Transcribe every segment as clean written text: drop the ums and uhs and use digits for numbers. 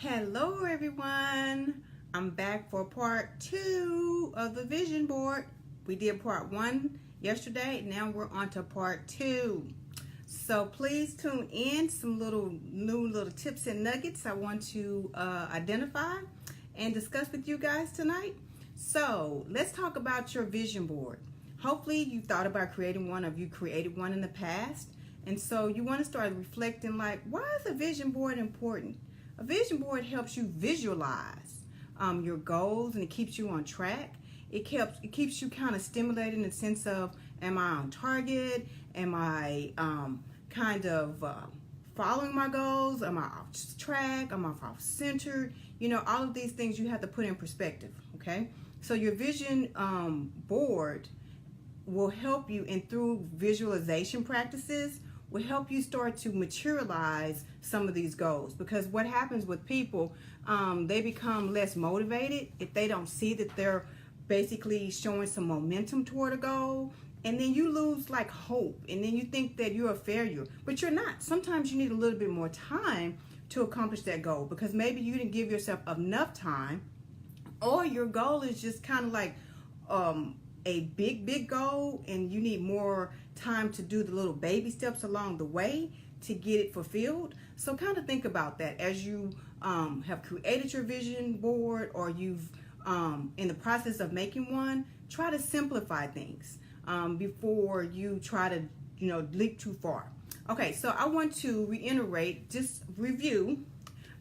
Hello everyone, I'm back for part 2 of the vision board. We did part 1 yesterday, now we're on to part 2. So please tune in, some new little tips and nuggets I want to identify and discuss with you guys tonight. So let's talk about your vision board. Hopefully you thought about creating one, or you created one in the past, and so you want to start reflecting, like, why is a vision board important? A vision board helps you visualize your goals, and it keeps you on track. It keeps you kind of stimulated in the sense of, am I on target? Am I following my goals? Am I off track? Am I off center? You know, all of these things you have to put in perspective, okay? So your vision board will help you, and through visualization practices, will help you start to materialize some of these goals. Because what happens with people, they become less motivated if they don't see that they're basically showing some momentum toward a goal, and then you lose like hope, and then you think that you're a failure, but you're not. Sometimes you need a little bit more time to accomplish that goal, because maybe you didn't give yourself enough time, or your goal is just kind of like a big goal, and you need more time to do the little baby steps along the way to get it fulfilled. So kind of think about that as you have created your vision board, or you've in the process of making one. Try to simplify things before you try to leap too far. Okay, so I want to reiterate, just review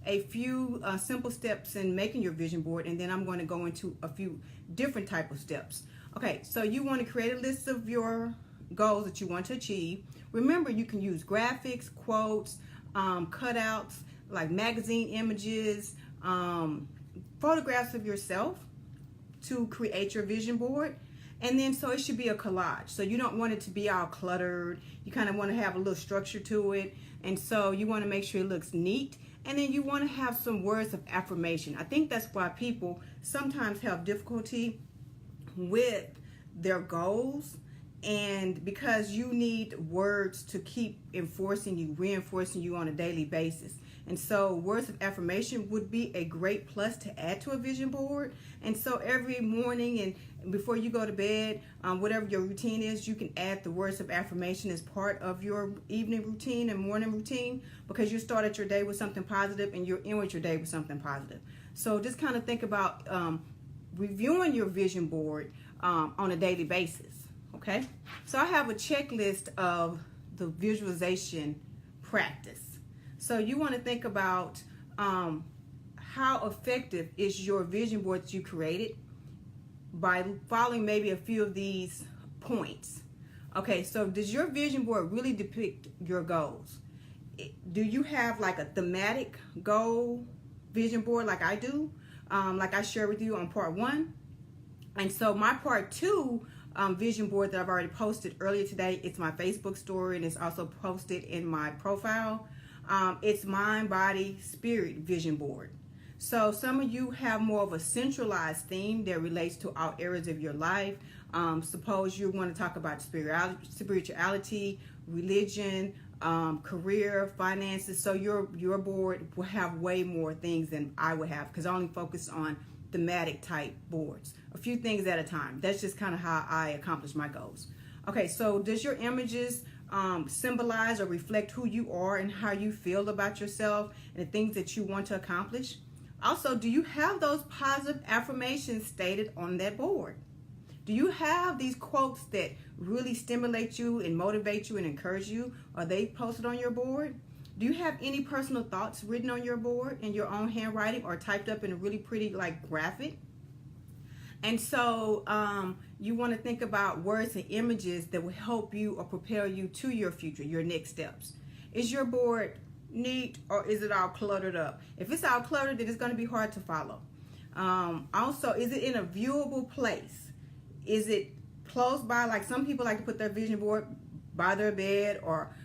a few simple steps in making your vision board, and then I'm going to go into a few different type of steps. Okay, so you want to create a list of your goals that you want to achieve. Remember, you can use graphics, quotes, cutouts, like magazine images, photographs of yourself to create your vision board. And then, so it should be a collage. So you don't want it to be all cluttered. You kind of want to have a little structure to it. And so you want to make sure it looks neat. And then you want to have some words of affirmation. I think that's why people sometimes have difficulty with their goals, and because you need words to keep reinforcing you on a daily basis. And so words of affirmation would be a great plus to add to a vision board. And so every morning and before you go to bed, whatever your routine is, you can add the words of affirmation as part of your evening routine and morning routine, because you started your day with something positive and you're in with your day with something positive. So just kind of think about reviewing your vision board on a daily basis. Okay, so I have a checklist of the visualization practice. So you want to think about how effective is your vision board that you created by following maybe a few of these points. Okay, so does your vision board really depict your goals? Do you have like a thematic goal vision board like I do, like I shared with you on part 1? And so my part 2 vision board that I've already posted earlier today, it's my Facebook story, and it's also posted in my profile. It's mind, body, spirit vision board. So some of you have more of a centralized theme that relates to all areas of your life. Suppose you want to talk about spirituality, religion, career, finances. So your board will have way more things than I would have, because I only focus on thematic type boards, a few things at a time. That's just kind of how I accomplish my goals. Okay, so does your images symbolize or reflect who you are and how you feel about yourself and the things that you want to accomplish? Also, do you have those positive affirmations stated on that board? Do you have these quotes that really stimulate you and motivate you and encourage you? Are they posted on your board? Do you have any personal thoughts written on your board in your own handwriting, or typed up in a really pretty like graphic? And so you want to think about words and images that will help you or prepare you to your future, your next steps. Is your board neat, or is it all cluttered up? If it's all cluttered, then it's going to be hard to follow. Also, is it in a viewable place? Is it close by? Like some people like to put their vision board by their bed, or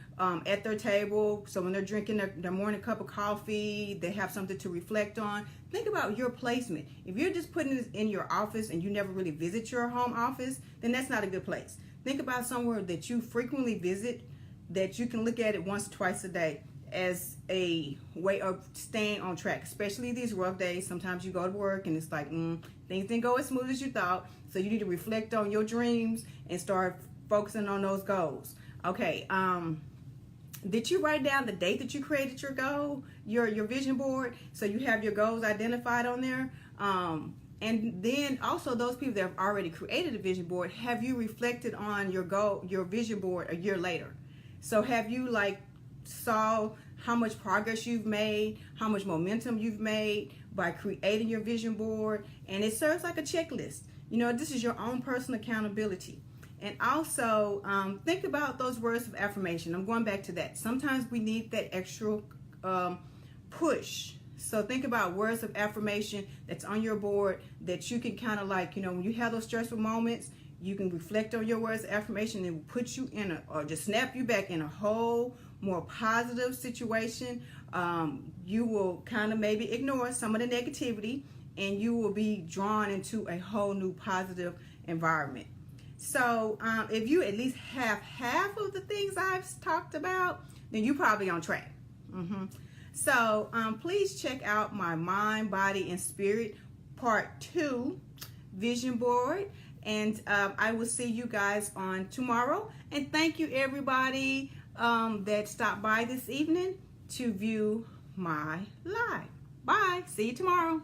at their table, so when they're drinking their morning cup of coffee, they have something to reflect on. Think about your placement. If you're just putting this in your office and you never really visit your home office, then that's not a good place. Think about somewhere that you frequently visit, that you can look at it once or twice a day. as a way of staying on track, especially these rough days. Sometimes you go to work and it's like things didn't go as smooth as you thought, so you need to reflect on your dreams and start focusing on those goals. Okay, did you write down the date that you created your goal, your vision board, so you have your goals identified on there? And then also those people that have already created a vision board, have you reflected on your goal, your vision board a year later? So have you saw how much progress you've made, how much momentum you've made by creating your vision board? And it serves like a checklist. This is your own personal accountability. And also think about those words of affirmation. I'm going back to that. Sometimes we need that extra push. So think about words of affirmation that's on your board that you can kind of when you have those stressful moments, you can reflect on your words of affirmation and put you in or just snap you back in a whole more positive situation. You will kind of maybe ignore some of the negativity and you will be drawn into a whole new positive environment. So if you at least have half of the things I've talked about, then you're probably on track. So please check out my Mind, Body, and Spirit Part 2 Vision Board. And I will see you guys on tomorrow. And thank you everybody that stopped by this evening to view my live. Bye. See you tomorrow.